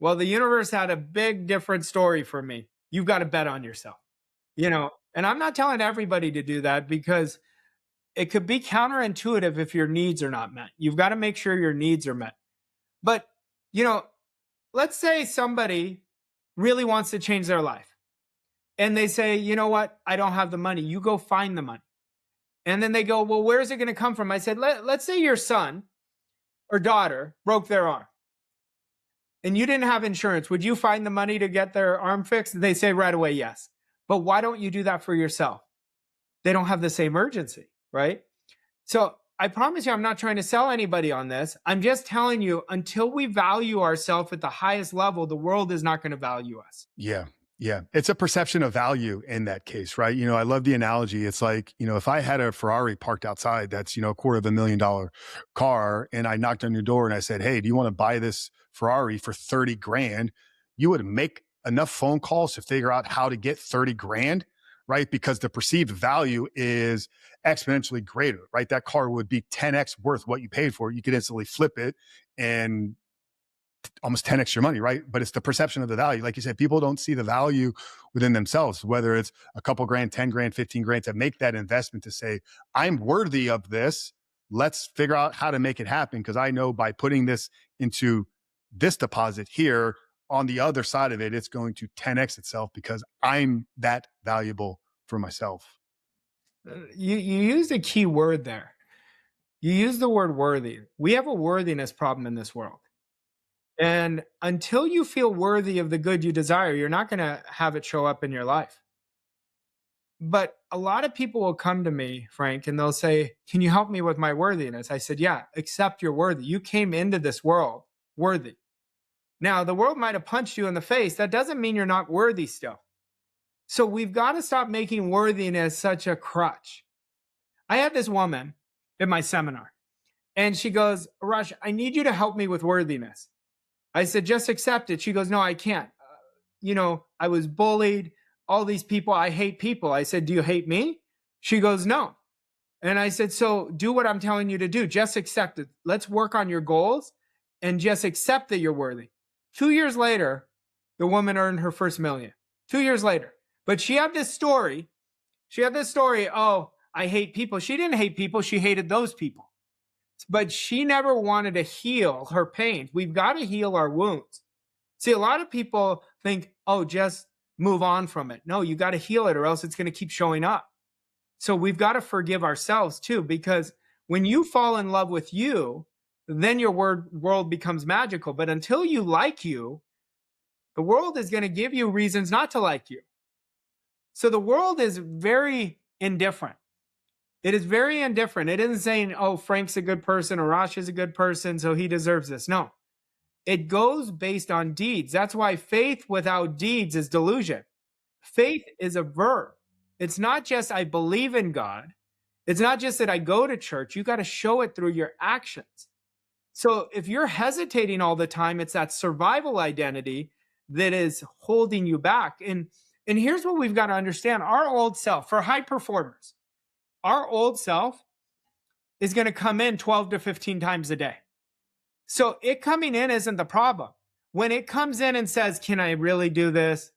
Well, the universe had a big different story for me. You've got to bet on yourself. And I'm not telling everybody to do that because it could be counterintuitive if your needs are not met. You've got to make sure your needs are met. But, let's say somebody really wants to change their life and they say, you know what? I don't have the money. You go find the money. And then they go, well, where's it going to come from? I said, let's say your son or daughter broke their arm and you didn't have insurance. Would you find the money to get their arm fixed? They say right away, yes. But why don't you do that for yourself? They don't have the same urgency, right? So I promise you, I'm not trying to sell anybody on this. I'm just telling you, until we value ourselves at the highest level, the world is not going to value us. Yeah. Yeah. It's a perception of value in that case, right? I love the analogy. It's like, if I had a Ferrari parked outside that's, $250,000 car, and I knocked on your door and I said, "Hey, do you want to buy this Ferrari for 30 grand?" You would make enough phone calls to figure out how to get 30 grand, right? Because the perceived value is exponentially greater, right? That car would be 10x worth what you paid for it. You could instantly flip it and almost 10x your money, right? But it's the perception of the value. Like you said, people don't see the value within themselves, whether it's a couple grand, 10 grand, 15 grand, to make that investment to say, I'm worthy of this. Let's figure out how to make it happen. Because I know by putting this into this deposit here, on the other side of it, it's going to 10x itself because I'm that valuable for myself. You used a key word there. You used the word worthy. We have a worthiness problem in this world. And until you feel worthy of the good you desire, you're not going to have it show up in your life. But a lot of people will come to me, Frank, and they'll say, "Can you help me with my worthiness?" I said, "Yeah, accept you're worthy. You came into this world worthy. Now, the world might have punched you in the face. That doesn't mean you're not worthy still." So we've got to stop making worthiness such a crutch. I had this woman at my seminar, and she goes, "Arash, I need you to help me with worthiness." I said, "Just accept it." She goes, "No, I can't. I was bullied, all these people. I hate people." I said, "Do you hate me?" She goes, "No." And I said, "So do what I'm telling you to do. Just accept it. Let's work on your goals and just accept that you're worthy." 2 years later, the woman earned her first million. 2 years later. But she had this story. Oh, I hate people. She didn't hate people. She hated those people. But she never wanted to heal her pain. We've got to heal our wounds. See, a lot of people think, "Oh, just move on from it." No, you got to heal it or else it's going to keep showing up. So we've got to forgive ourselves too, because when you fall in love with you, then your world becomes magical. But until you like you, the world is going to give you reasons not to like you. So the world is very indifferent. It is very indifferent. It isn't saying, "Oh, Frank's a good person, or Arash is a good person, so he deserves this." No, it goes based on deeds. That's why faith without deeds is delusion. Faith is a verb. It's not just I believe in God. It's not just that I go to church. You got to show it through your actions. So if you're hesitating all the time, it's that survival identity that is holding you back. And here's what we've got to understand. Our old self, for high performers, our old self is going to come in 12 to 15 times a day. So it coming in isn't the problem. When it comes in and says, "Can I really do this?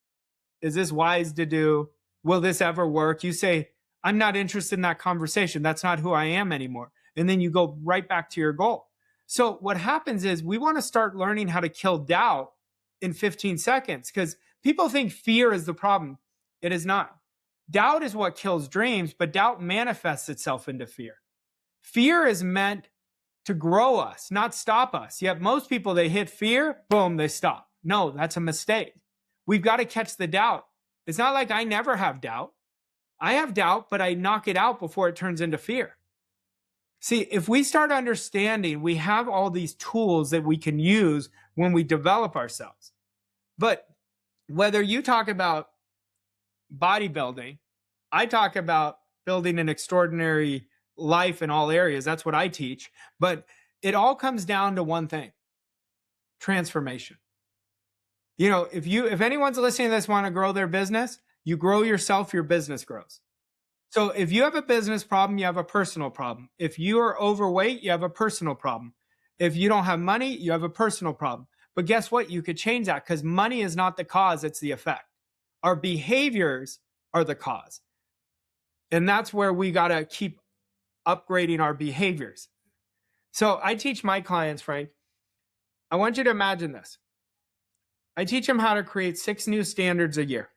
Is this wise to do? Will this ever work?" You say, "I'm not interested in that conversation. That's not who I am anymore." And then you go right back to your goal. So what happens is we want to start learning how to kill doubt in 15 seconds, because people think fear is the problem. It is not. Doubt is what kills dreams, but doubt manifests itself into fear. Fear is meant to grow us, not stop us. Yet most people, they hit fear, boom, they stop. No, that's a mistake. We've got to catch the doubt. It's not like I never have doubt. I have doubt, but I knock it out before it turns into fear. See, if we start understanding, we have all these tools that we can use when we develop ourselves. But whether you talk about bodybuilding, I talk about building an extraordinary life in all areas. That's what I teach. But it all comes down to one thing: transformation. If anyone's listening to this, want to grow their business, you grow yourself, your business grows. So if you have a business problem, you have a personal problem. If you are overweight, you have a personal problem. If you don't have money, you have a personal problem. But guess what? You could change that, because money is not the cause, it's the effect. Our behaviors are the cause. And that's where we got to keep upgrading our behaviors. So I teach my clients, Frank, I want you to imagine this. I teach them how to create 6 new standards a year,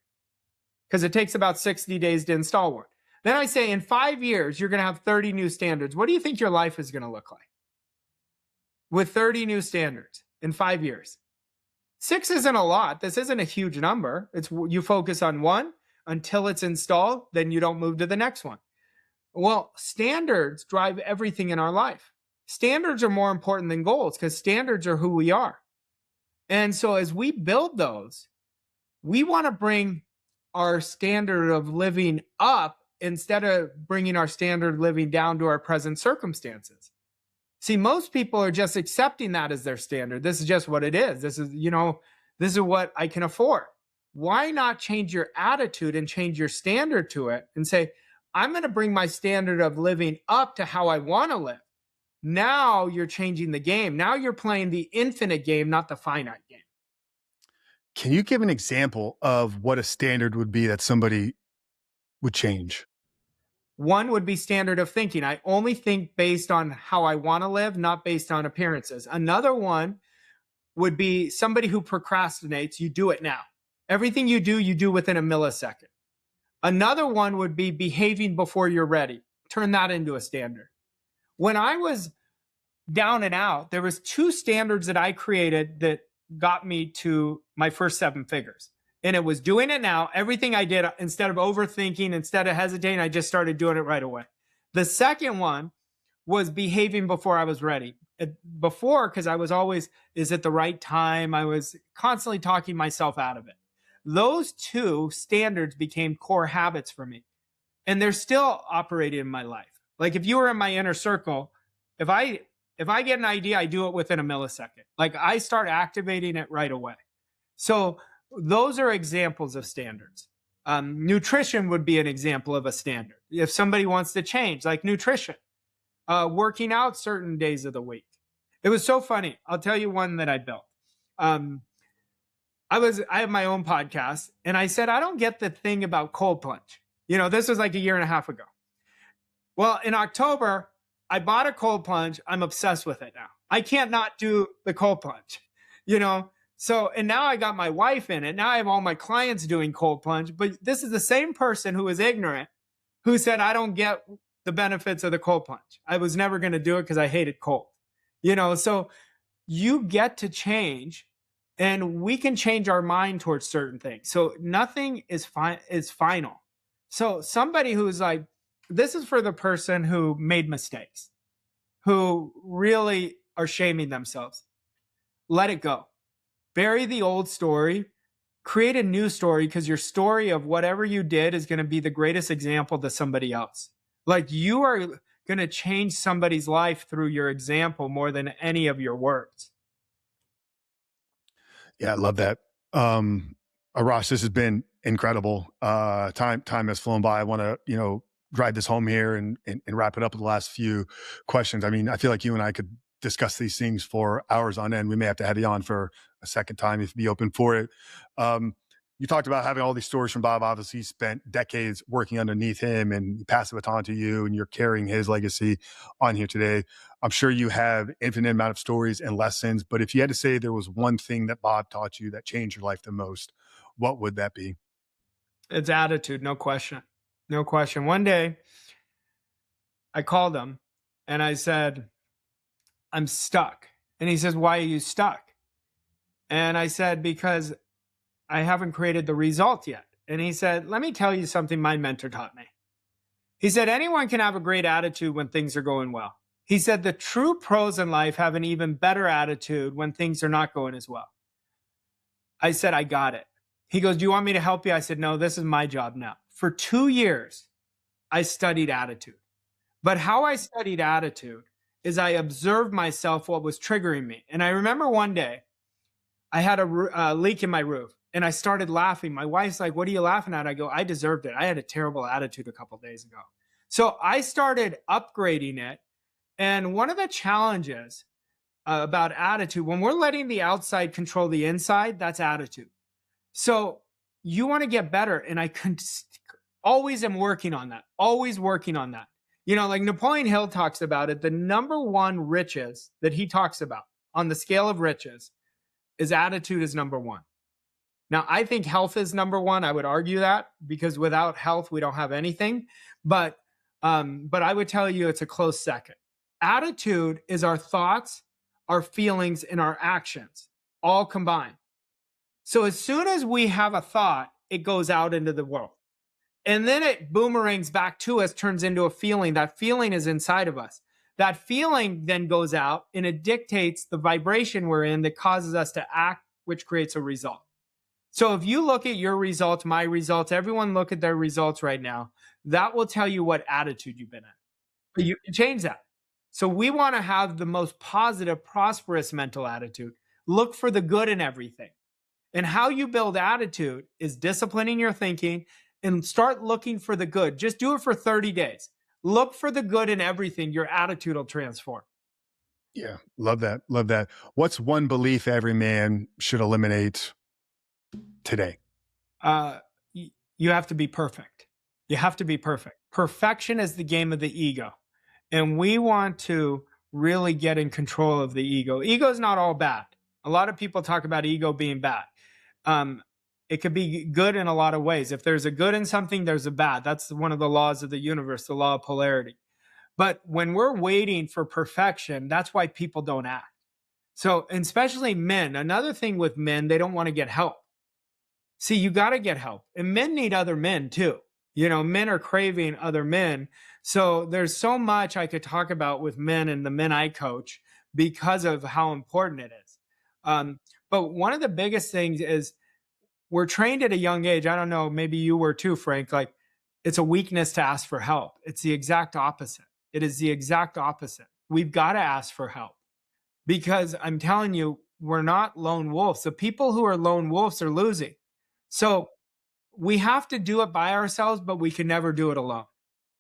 because it takes about 60 days to install one. Then I say, in 5 years, you're going to have 30 new standards. What do you think your life is going to look like with 30 new standards in 5 years? 6 isn't a lot. This isn't a huge number. You focus on one until it's installed, then you don't move to the next one. Well, standards drive everything in our life. Standards are more important than goals because standards are who we are. And so as we build those, we want to bring our standard of living up instead of bringing our standard of living down to our present circumstances. See, most people are just accepting that as their standard. This is just what it is. This is what I can afford. Why not change your attitude and change your standard to it and say, I'm going to bring my standard of living up to how I want to live. Now you're changing the game. Now you're playing the infinite game, not the finite game. Can you give an example of what a standard would be that somebody would change? One would be standard of thinking. I only think based on how I want to live, not based on appearances. Another one would be somebody who procrastinates. You do it now. Everything you do within a millisecond. Another one would be behaving before you're ready. Turn that into a standard. When I was down and out, there was two standards that I created that got me to my first 7 figures. And it was doing it now. Everything I did, instead of overthinking, instead of hesitating, I just started doing it right away. The second one was behaving before I was ready. Before, because I was always, is it the right time? I was constantly talking myself out of it. Those two standards became core habits for me. And they're still operating in my life. Like if you were in my inner circle, if I get an idea, I do it within a millisecond. Like I start activating it right away. So those are examples of standards. Nutrition would be an example of a standard. If somebody wants to change, like nutrition, working out certain days of the week. It was so funny. I'll tell you one that I built. I have my own podcast, and I said, I don't get the thing about cold plunge. This was like a year and a half ago. Well, in October, I bought a cold plunge. I'm obsessed with it now. I can't not do the cold plunge, So, and now I got my wife in it. Now I have all my clients doing cold plunge. But this is the same person who was ignorant who said, I don't get the benefits of the cold plunge. I was never going to do it because I hated cold. So you get to change, and we can change our mind towards certain things. So nothing is final. So somebody who's like, this is for the person who made mistakes, who really are shaming themselves. Let it go. Bury the old story. Create a new story, because your story of whatever you did is going to be the greatest example to somebody else. Like you are going to change somebody's life through your example more than any of your words. Yeah, I love that. Arash, this has been incredible. Time has flown by. I want to, drive this home here and wrap it up with the last few questions. I mean, I feel like you and I could discuss these things for hours on end. We may have to have you on for a second time if you'd be open for it. You talked about having all these stories from Bob. Obviously, he spent decades working underneath him, and he passed the baton to you, and you're carrying his legacy on here today. I'm sure you have infinite amount of stories and lessons, but if you had to say there was one thing that Bob taught you that changed your life the most, what would that be? It's attitude, no question. No question. One day I called him and I said, I'm stuck. And he says, why are you stuck? And I said, because I haven't created the result yet. And he said, let me tell you something my mentor taught me. He said, anyone can have a great attitude when things are going well. He said, the true pros in life have an even better attitude when things are not going as well. I said, I got it. He goes, do you want me to help you? I said, no, this is my job now. For 2 years, I studied attitude. But how I studied attitude is I observed myself, what was triggering me. And I remember one day I had a leak in my roof and I started laughing. My wife's like, what are you laughing at? I go, I deserved it. I had a terrible attitude a couple of days ago. So I started upgrading it. And one of the challenges about attitude, when we're letting the outside control the inside, that's attitude. So you want to get better. And I always am working on that, always working on that. Like Napoleon Hill talks about it, the number one riches that he talks about on the scale of riches is attitude is number one. Now, I think health is number one. I would argue that because without health, we don't have anything. But I would tell you it's a close second. Attitude is our thoughts, our feelings, and our actions all combined. So as soon as we have a thought, it goes out into the world. And then it boomerangs back to us, turns into a feeling. That feeling is inside of us. That feeling then goes out and it dictates the vibration we're in that causes us to act, which creates a result. So if you look at your results, my results, everyone look at their results right now, that will tell you what attitude you've been in. But you can change that. So we want to have the most positive, prosperous mental attitude. Look for the good in everything. And how you build attitude is disciplining your thinking and start looking for the good. Just do it for 30 days. Look for the good in everything. Your attitude will transform. Yeah, love that. Love that. What's one belief every man should eliminate today? Uh, you have to be perfect. You have to be perfect. Perfection is the game of the ego. And we want to really get in control of the ego. Ego is not all bad. A lot of people talk about ego being bad. Um, it could be good in a lot of ways. If there's a good in something, there's a bad. That's one of the laws of the universe, the law of polarity. But when we're waiting for perfection, that's why people don't act. So, and especially men, another thing with men, they don't want to get help. See, you got to get help. And men need other men too. You know, men are craving other men. So there's so much I could talk about with men and the men I coach because of how important it is. But one of the biggest things is we're trained at a young age. I don't know, maybe you were too, Frank. Like it's a weakness to ask for help. It's the exact opposite. It is the exact opposite. We've got to ask for help because I'm telling you, we're not lone wolves. The people who are lone wolves are losing. So we have to do it by ourselves, but we can never do it alone.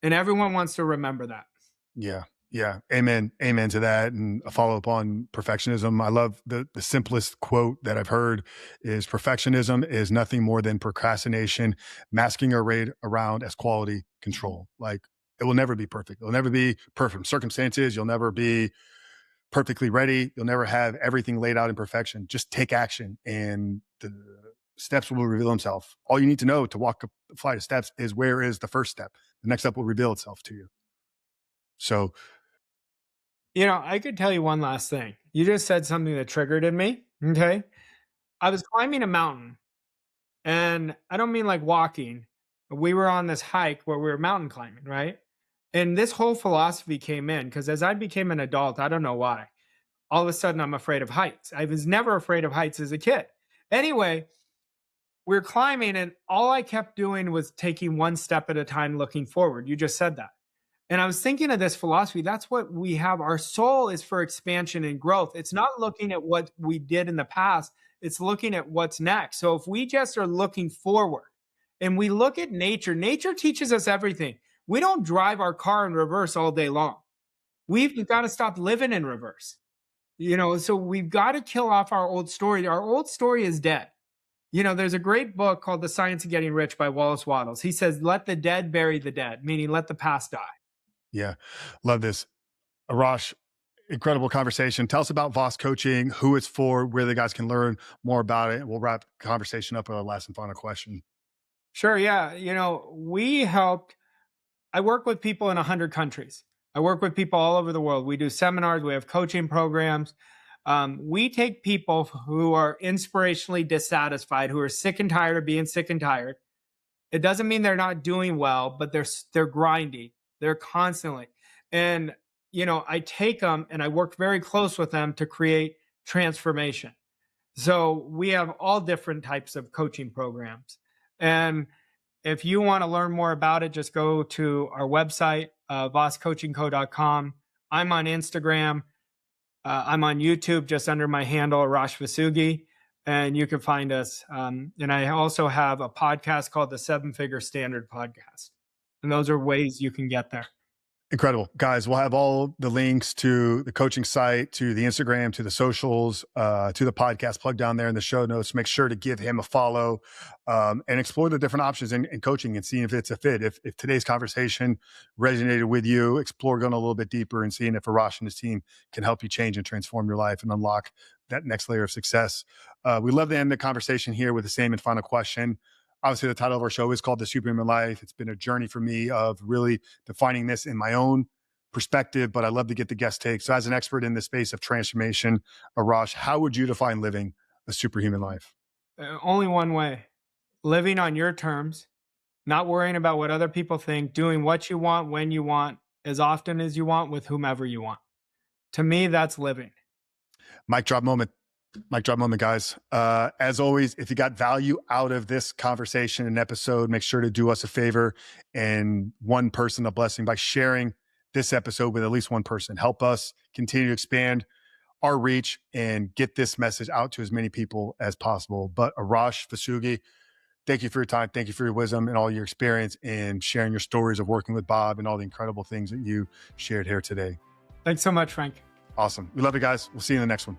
And everyone wants to remember that. Yeah. Yeah. Amen. Amen to that. And a follow up on perfectionism. I love the simplest quote that I've heard is perfectionism is nothing more than procrastination, masking or raid around as quality control. Like it will never be perfect. It'll never be perfect circumstances. You'll never be perfectly ready. You'll never have everything laid out in perfection. Just take action and the steps will reveal themselves. All you need to know to walk a flight of steps is where is the first step. The next step will reveal itself to you. So You know, I could tell you one last thing. You just said something that triggered in me. Okay. I was climbing a mountain and I don't mean like walking. We were on this hike where we were mountain climbing, right? And this whole philosophy came in because as I became an adult, I don't know why, all of a sudden I'm afraid of heights. I was never afraid of heights as a kid. Anyway, we're climbing and all I kept doing was taking one step at a time looking forward. You just said that. And I was thinking of this philosophy. That's what we have. Our soul is for expansion and growth. It's not looking at what we did in the past, it's looking at what's next. So if we just are looking forward and we look at nature, nature teaches us everything. We don't drive our car in reverse all day long. We've got to stop living in reverse. You know, so we've got to kill off our old story. Our old story is dead. You know, there's a great book called The Science of Getting Rich by Wallace Wattles. He says, let the dead bury the dead, meaning let the past die. yeah, love this. Arash, incredible conversation. Tell us about Voss Coaching, who it's for, where the guys can learn more about it. We'll wrap the conversation up with a last and final question. Sure. Yeah. You know, I work with people in 100 countries. I work with people all over the world. We do seminars, we have coaching programs. We take people who are inspirationally dissatisfied, who are sick and tired of being sick and tired. It doesn't mean they're not doing well, but they're grinding. They're constantly. And you know, I take them and I work very close with them to create transformation. So we have all different types of coaching programs. And if you want to learn more about it, just go to our website, vosscoachingco.com. I'm on Instagram. I'm on YouTube just under my handle, Arash Vossoughi, and you can find us. And I also have a podcast called the Seven Figure Standard Podcast. And those are ways you can get there. Incredible. Guys, we'll have all the links to the coaching site, to the Instagram, to the socials, to the podcast plugged down there in the show notes. Make sure to give him a follow and explore the different options in coaching and seeing if it's a fit. If today's conversation resonated with you, explore going a little bit deeper and seeing if Arash and his team can help you change and transform your life and unlock that next layer of success. We love to end the conversation here with the same and final question. Obviously, the title of our show is called The Superhuman Life. It's been a journey for me of really defining this in my own perspective, but I love to get the guest take. So as an expert in the space of transformation, Arash, how would you define living a superhuman life? Only one way, living on your terms, not worrying about what other people think, doing what you want, when you want, as often as you want, with whomever you want. To me, that's living. Mic drop moment. Mic drop moment, guys. As always, if you got value out of this conversation and episode, make sure to do us a favor and one person a blessing by sharing this episode with at least one person. Help us continue to expand our reach and get this message out to as many people as possible. But Arash Vossoughi, thank you for your time. Thank you for your wisdom and all your experience and sharing your stories of working with Bob and all the incredible things that you shared here today. Thanks so much, Frank. Awesome. We love you guys. We'll see you in the next one.